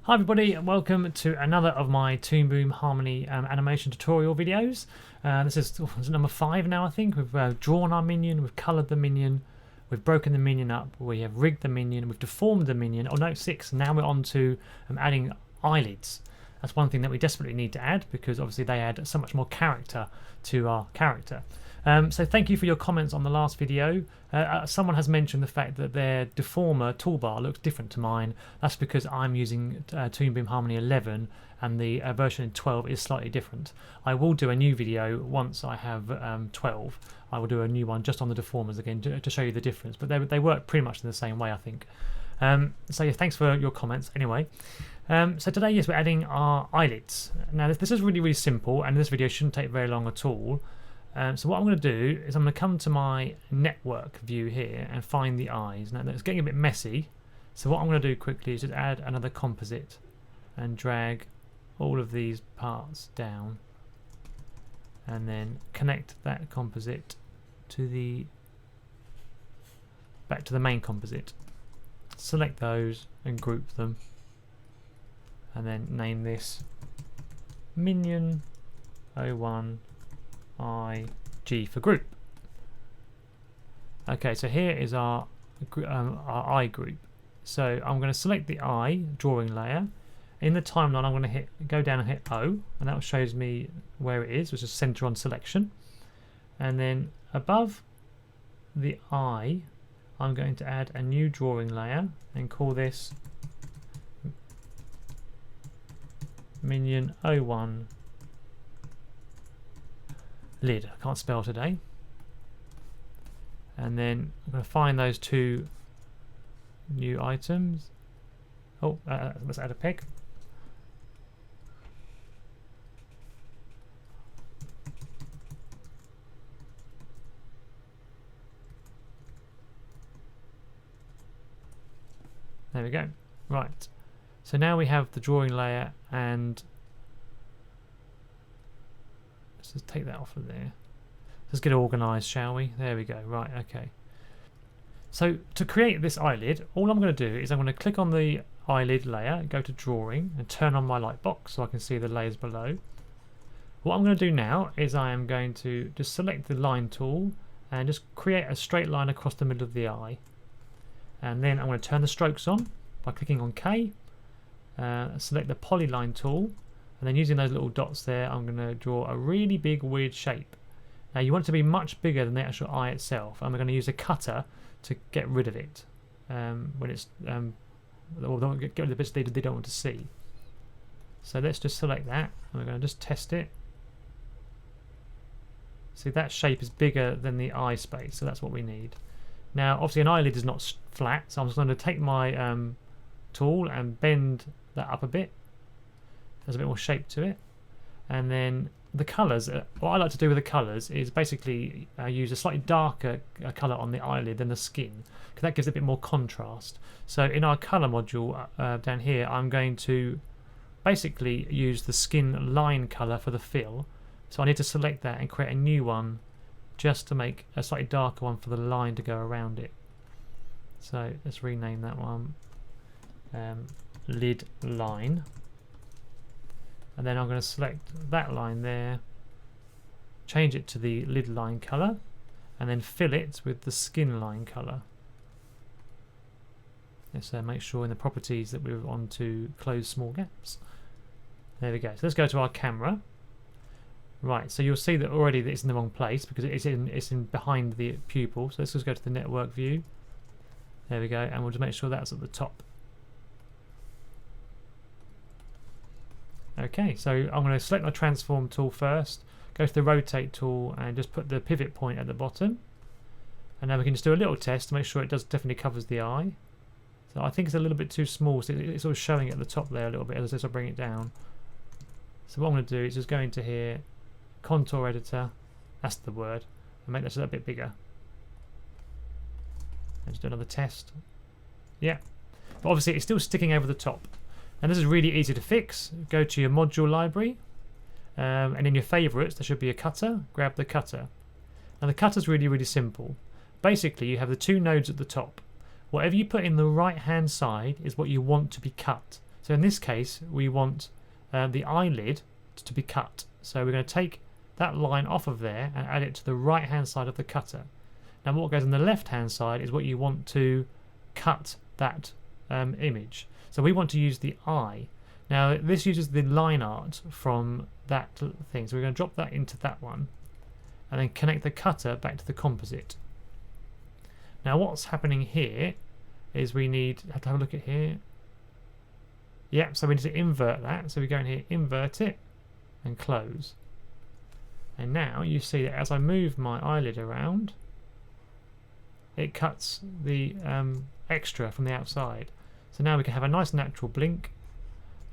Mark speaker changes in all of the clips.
Speaker 1: Hi everybody and welcome to another of my Toon Boom Harmony animation tutorial videos. This is number 5 now, I think. We've drawn our minion, we've coloured the minion, we've broken the minion up, we have rigged the minion, we've deformed the minion. Oh no, 6. Now we're on to adding eyelids. That's one thing that we desperately need to add because obviously they add so much more character to our character. So thank you for your comments on the last video. Someone has mentioned the fact that their deformer toolbar looks different to mine. That's because I'm using Toon Boom Harmony 11 and the version in 12 is slightly different. I will do a new video once I have 12. I will do a new one just on the deformers again to show you the difference, but they work pretty much in the same way, I think. So yeah, thanks for your comments anyway. So today, yes, we're adding our eyelids. Now this is really simple and this video shouldn't take very long at all. So what I'm going to do is I'm going to come to my network view here and find the eyes. Now it's getting a bit messy, so what I'm going to do quickly is just add another composite and drag all of these parts down and then connect that composite to back to the main composite. Select those and group them and then name this Minion 01 IG for group. Okay, so here is our eye group. So I'm going to select the eye drawing layer. In the timeline, I'm going to go down and hit O, and that shows me where it is, which is center on selection. And then above the eye, I'm going to add a new drawing layer and call this Minion 01 lid. I can't spell today. And then I'm going to find those two new items. Oh, let's add a peg. There we go. Right. So now we have the drawing layer and let's just take that off of there. Let's get organised, shall we? There we go. Right, okay. So to create this eyelid, all I'm going to do is I'm going to click on the eyelid layer, go to drawing and turn on my light box so I can see the layers below. What I'm going to do now is I am going to just select the line tool and just create a straight line across the middle of the eye. And then I'm going to turn the strokes on by clicking on K. Select the polyline tool. And then using those little dots there, I'm going to draw a really big weird shape. Now you want it to be much bigger than the actual eye itself. And we're going to use a cutter to get rid of it. When it's or get rid of the bits they don't want to see. So let's just select that. And we're going to just test it. See, that shape is bigger than the eye space, so that's what we need. Now obviously an eyelid is not flat, so I'm just going to take my tool and bend that up a bit. There's a bit more shape to it. And then the colours, what I like to do with the colours is basically use a slightly darker colour on the eyelid than the skin, because that gives it a bit more contrast. So in our colour module down here, I'm going to basically use the skin line colour for the fill. So I need to select that and create a new one just to make a slightly darker one for the line to go around it. So let's rename that one lid line. And then I'm going to select that line there, change it to the lid line colour, and then fill it with the skin line colour. Let's make sure in the properties that we're on to close small gaps. There we go. So let's go to our camera. Right, so you'll see that already it's in the wrong place because it's in behind the pupil. So let's just go to the network view. There we go, and we'll just make sure that's at the top. Okay, so I'm going to select my transform tool first, go to the rotate tool and just put the pivot point at the bottom. And now we can just do a little test to make sure it definitely covers the eye. So I think it's a little bit too small, so it's sort of showing at the top there a little bit as I bring it down. So what I'm going to do is just go into here, contour editor, that's the word, and make that just a bit bigger. And just do another test. Yeah, but obviously it's still sticking over the top. And this is really easy to fix. Go to your module library, and in your favourites there should be a cutter. Grab the cutter. And the cutter's really simple. Basically you have the two nodes at the top. Whatever you put in the right hand side is what you want to be cut. So So in this case, we want the eyelid to be cut. So we're going to take that line off of there and add it to the right hand side of the cutter. Now what goes on the left hand side is what you want to cut that image. So we want to use the eye. Now this uses the line art from that thing. So we're going to drop that into that one and then connect the cutter back to the composite. Now what's happening here is we have to have a look at here. Yeah, so we need to invert that. So we go in here, invert it and close. And now you see that as I move my eyelid around, it cuts the extra from the outside. So now we can have a nice natural blink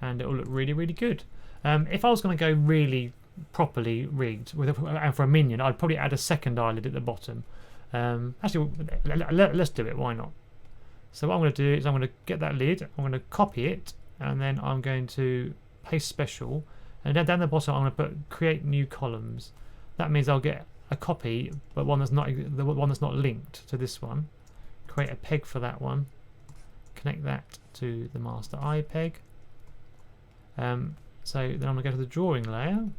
Speaker 1: and it will look really, really good. If I was going to go really properly rigged and for a minion, I'd probably add a second eyelid at the bottom. Actually, let's do it, why not? So what I'm going to do is I'm going to get that lid, I'm going to copy it, and then I'm going to paste special, and then down the bottom I'm going to put create new columns. That means I'll get a copy, but one that's not linked to this one. Create a peg for that one, connect that to the master eye peg. So then I'm going to go to the drawing layer,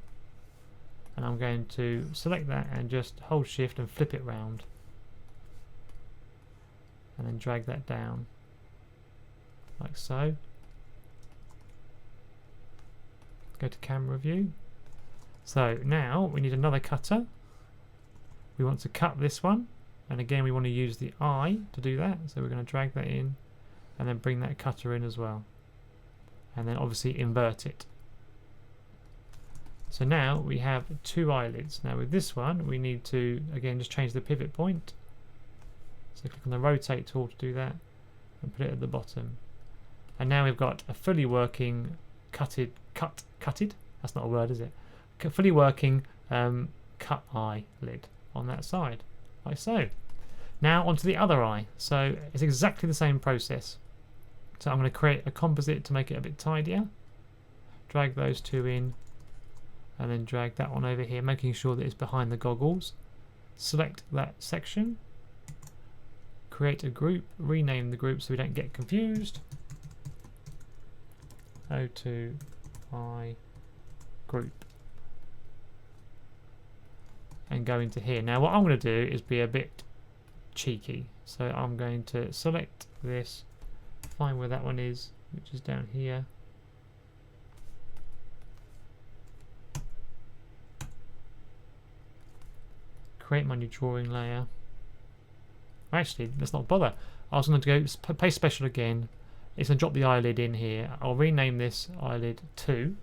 Speaker 1: and I'm going to select that and just hold shift and flip it round, and then drag that down like so. Go to camera view. So now we need another cutter. We want to cut this one, and again we want to use the eye to do that, so we're going to drag that in and then bring that cutter in as well, and then obviously invert it. So now we have two eyelids. Now with this one we need to again just change the pivot point, so click on the rotate tool to do that and put it at the bottom, and now we've got a fully working cutted, that's not a word, is it? Fully working cut eyelid on that side, like so. Now onto the other eye. So it's exactly the same process. So I'm going to create a composite to make it a bit tidier. Drag those two in, and then drag that one over here, making sure that it's behind the goggles. Select that section, create a group, rename the group so we don't get confused. O2 eye group, and go into here. Now what I'm going to do is be a bit cheeky, so I'm going to select this, find where that one is, which is down here, create my new drawing layer. Actually, let's not bother. I was going to go paste special again. It's going to drop the eyelid in here. I'll rename this eyelid 2,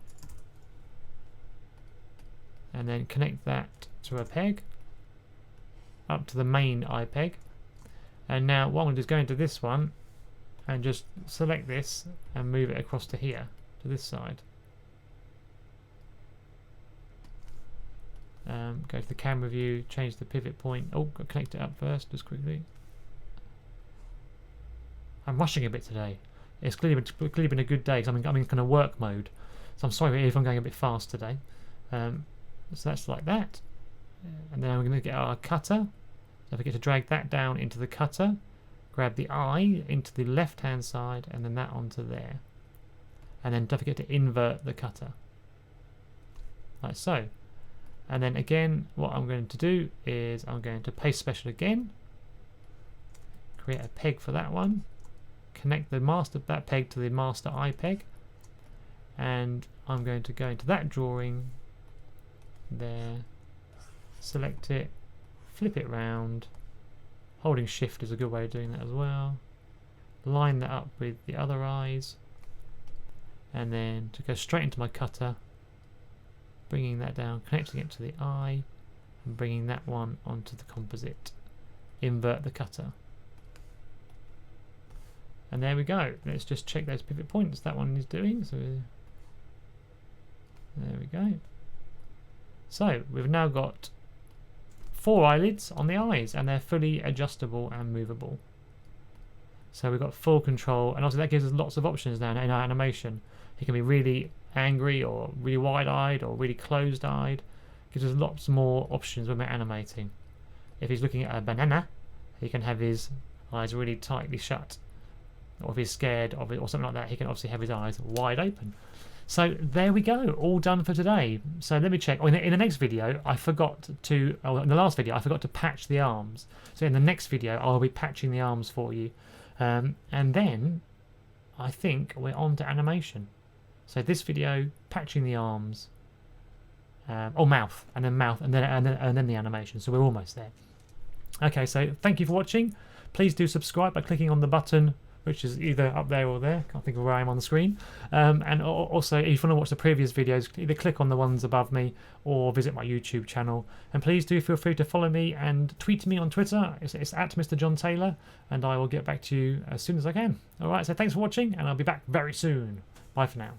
Speaker 1: and then connect that to a peg up to the main eye peg. And now what I'm going to do is go into this one and just select this and move it across to here, to this side. Go to the camera view, change the pivot point. Oh, got to connect it up first, just quickly. I'm rushing a bit today. It's clearly been a good day because I'm in kind of work mode. So I'm sorry if I'm going a bit fast today. So that's like that. And then I'm going to get our cutter. Don't forget to drag that down into the cutter. Grab the eye into the left hand side and then that onto there. And then don't forget to invert the cutter. Like so. And then again, what I'm going to do is I'm going to paste special again. Create a peg for that one. Connect that peg to the master eye peg, and I'm going to go into that drawing there, select it, flip it round, holding shift is a good way of doing that as well, line that up with the other eyes, and then to go straight into my cutter, bringing that down, connecting it to the eye and bringing that one onto the composite, invert the cutter. And there we go. Let's just check those pivot points that one is doing. So there we go. So we've now got 4 eyelids on the eyes, and they're fully adjustable and movable. So we've got full control, and also that gives us lots of options now in our animation. It can be really angry or really wide-eyed or really closed-eyed. Gives us lots more options when we're animating. If he's looking at a banana, he can have his eyes really tightly shut. or if he's scared of it or something like that, he can obviously have his eyes wide open. So there we go, all done for today. So let me check. Oh, in the next video, I forgot to, in the last video, I forgot to patch the arms. So in the next video, I'll be patching the arms for you. And then I think we're on to animation. So this video, patching the arms, mouth, and then mouth, and then the animation. So we're almost there. Okay, so thank you for watching. Please do subscribe by clicking on the button, which is either up there or there. Can't think of where I am on the screen. And also, if you want to watch the previous videos, either click on the ones above me or visit my YouTube channel. And please do feel free to follow me and tweet me on Twitter. It's at Mr. John Taylor, and I will get back to you as soon as I can. All right, so thanks for watching, and I'll be back very soon. Bye for now.